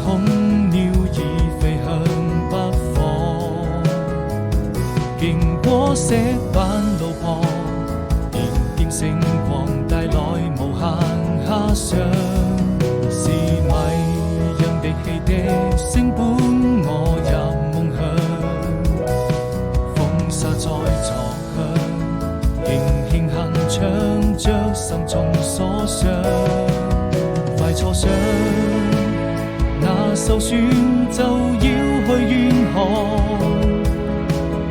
空鳥已飛向北方，經過石板路旁，點點星光帶來無限遐想，是迷人的汽笛聲伴我入夢鄉，風沙在作響，輕輕哼唱着心中所想，快坐上那艘船就要去遠航，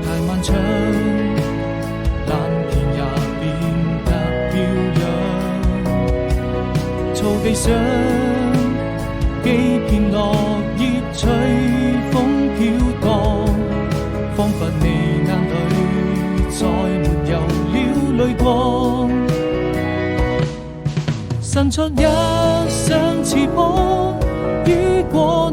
太漫長，藍天也變得飄揚，草地上幾片落葉隨風飄蕩，彷彿你眼裏再沒有了淚光，伸出一雙翅膀，於過